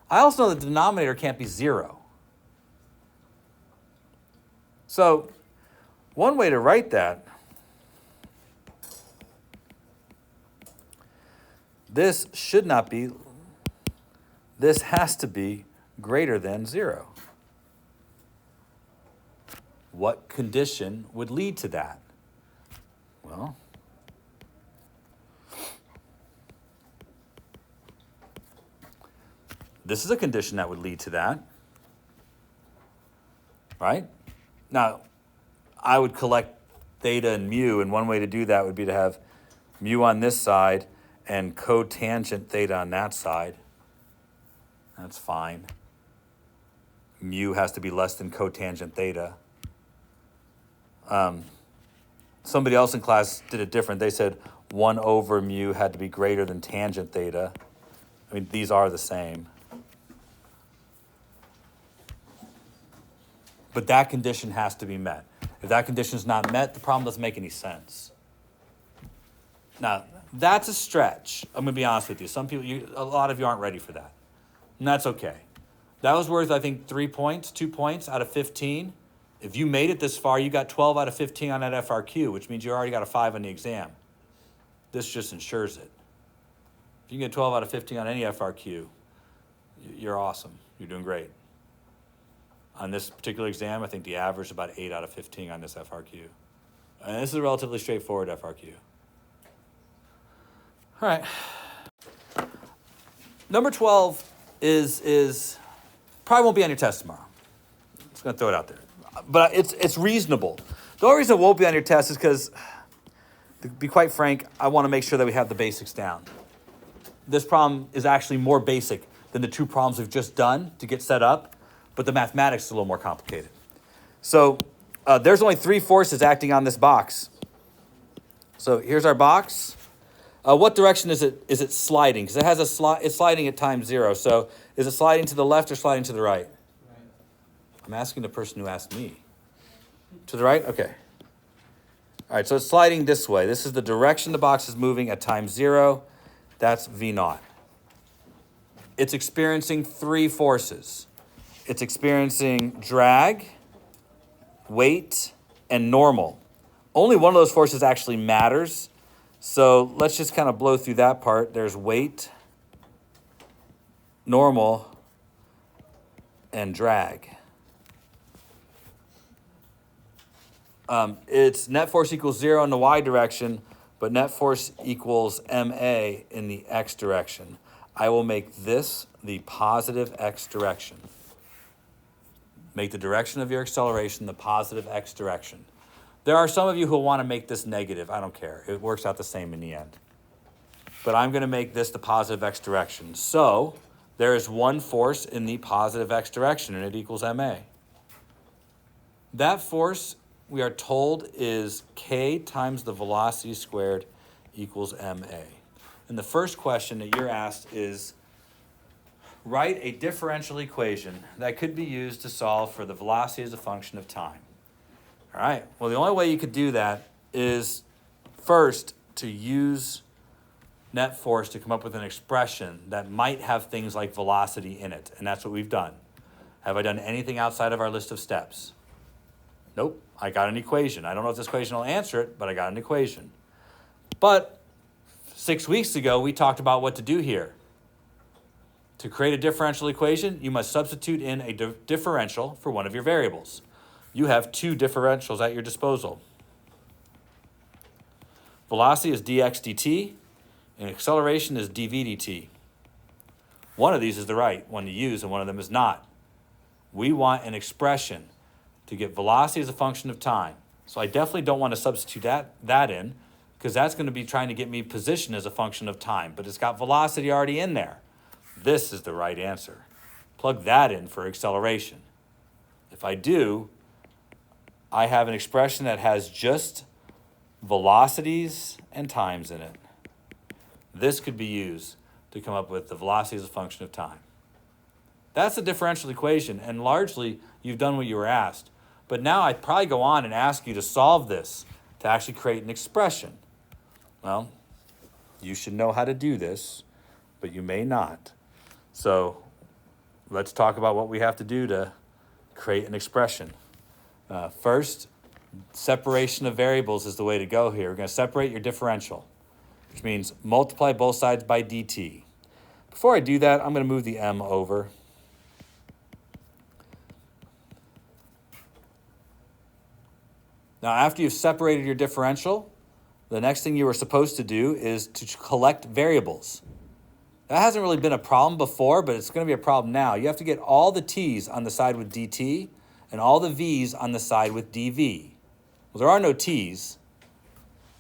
I also know the denominator can't be 0. So one way to write that, this should not be, this has to be greater than 0. What condition would lead to that? Well, this is a condition that would lead to that, right? Now, I would collect theta and mu, and one way to do that would be to have mu on this side and cotangent theta on that side. That's fine. Mu has to be less than cotangent theta. Somebody else in class did it different. They said 1 over mu had to be greater than tangent theta. I mean, these are the same. But that condition has to be met. If that condition is not met, the problem doesn't make any sense. Now, that's a stretch. I'm going to be honest with you. A lot of you aren't ready for that. And that's okay. That was worth, I think, 2 points out of 15. If you made it this far, you got 12 out of 15 on that FRQ, which means you already got a 5 on the exam. This just ensures it. If you can get 12 out of 15 on any FRQ, you're awesome. You're doing great. On this particular exam, I think the average is about 8 out of 15 on this FRQ. And this is a relatively straightforward FRQ. All right. Number 12 is probably won't be on your test tomorrow. Just going to throw it out there. But it's reasonable. The only reason it won't be on your test is because, to be quite frank, I want to make sure that we have the basics down. This problem is actually more basic than the 2 problems we've just done to get set up, but the mathematics is a little more complicated. So there's only 3 forces acting on this box. So here's our box. What direction is it sliding? Because it has it's sliding at time 0. So is it sliding to the left or sliding to the right? I'm asking the person who asked me. To the right? Okay. All right, so it's sliding this way. This is the direction the box is moving at time 0. That's V0. It's experiencing 3 forces. It's experiencing drag, weight, and normal. Only one of those forces actually matters. So let's just kind of blow through that part. There's weight, normal, and drag. It's net force equals 0 in the y direction, but net force equals ma in the x direction. I will make this the positive x direction. Make the direction of your acceleration the positive x direction. There are some of you who want to make this negative. I don't care. It works out the same in the end. But I'm going to make this the positive x direction. So there is one force in the positive x direction, and it equals ma. That force, we are told, is k times the velocity squared equals ma. And the first question that you're asked is, write a differential equation that could be used to solve for the velocity as a function of time. All right, well, the only way you could do that is first to use net force to come up with an expression that might have things like velocity in it, and that's what we've done. Have I done anything outside of our list of steps? Nope, I got an equation. I don't know if this equation will answer it, but I got an equation. But 6 weeks ago, we talked about what to do here. To create a differential equation, you must substitute in a differential for one of your variables. You have two differentials at your disposal. Velocity is dx dt, and acceleration is dv dt. One of these is the right one to use, and one of them is not. We want an expression to get velocity as a function of time. So I definitely don't want to substitute that in, because that's going to be trying to get me position as a function of time, but it's got velocity already in there. This is the right answer. Plug that in for acceleration. If I do, I have an expression that has just velocities and times in it. This could be used to come up with the velocity as a function of time. That's a differential equation, and largely you've done what you were asked. But now I'd probably go on and ask you to solve this to actually create an expression. Well, you should know how to do this, but you may not. So let's talk about what we have to do to create an expression. First, separation of variables is the way to go here. We're going to separate your differential, which means multiply both sides by dt. Before I do that, I'm going to move the m over. Now, after you've separated your differential, the next thing you were supposed to do is to collect variables. That hasn't really been a problem before, but it's going to be a problem now. You have to get all the t's on the side with dt and all the v's on the side with dv. Well, there are no t's,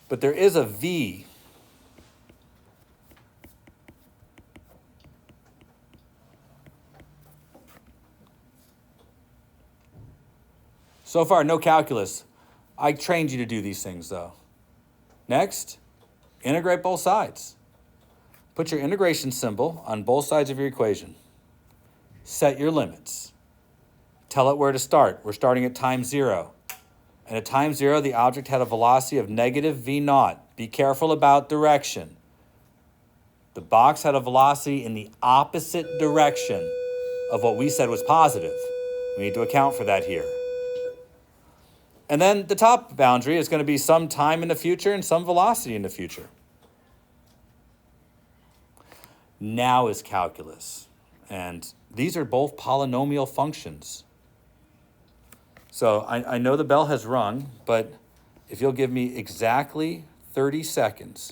but there is a v. So far, no calculus. I trained you to do these things, though. Next, integrate both sides. Put your integration symbol on both sides of your equation. Set your limits. Tell it where to start. We're starting at time 0. And at time 0, the object had a velocity of negative v0. Be careful about direction. The box had a velocity in the opposite direction of what we said was positive. We need to account for that here. And then the top boundary is going to be some time in the future and some velocity in the future. Now is calculus. And these are both polynomial functions. So I know the bell has rung, but if you'll give me exactly 30 seconds,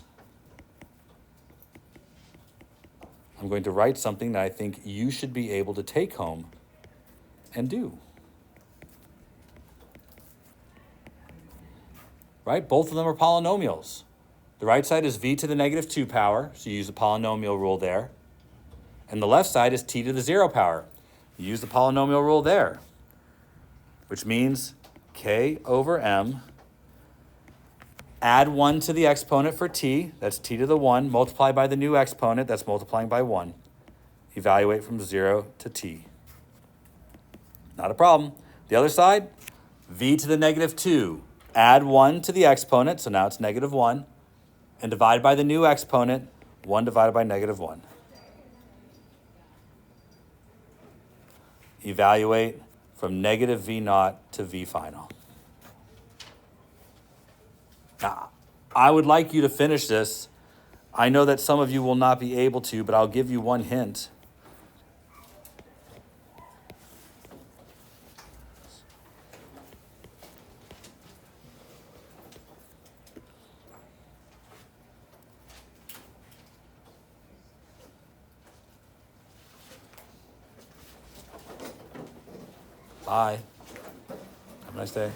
I'm going to write something that I think you should be able to take home and do. Right? Both of them are polynomials. The right side is v to the negative 2 power, so you use the polynomial rule there. And the left side is t to the 0 power. You use the polynomial rule there, which means k over m, add 1 to the exponent for t, that's t to the 1, multiply by the new exponent, that's multiplying by 1. Evaluate from 0 to t. Not a problem. The other side, v to the negative 2, add 1 to the exponent, so now it's negative 1, and divide by the new exponent, 1 divided by negative 1. Evaluate from negative v0 to v final. Now, I would like you to finish this. I know that some of you will not be able to, but I'll give you one hint. Bye. Have a nice day.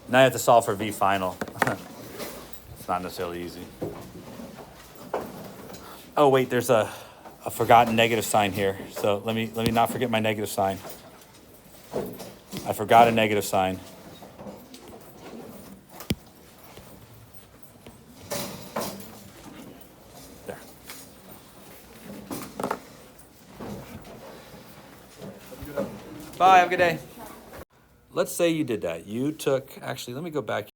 Now you have to solve for v final. It's not necessarily easy. Oh wait, there's a forgotten negative sign here. So let me not forget my negative sign. I forgot a negative sign. There. Bye, have a good day. let's say you did that. You took, actually, let me go back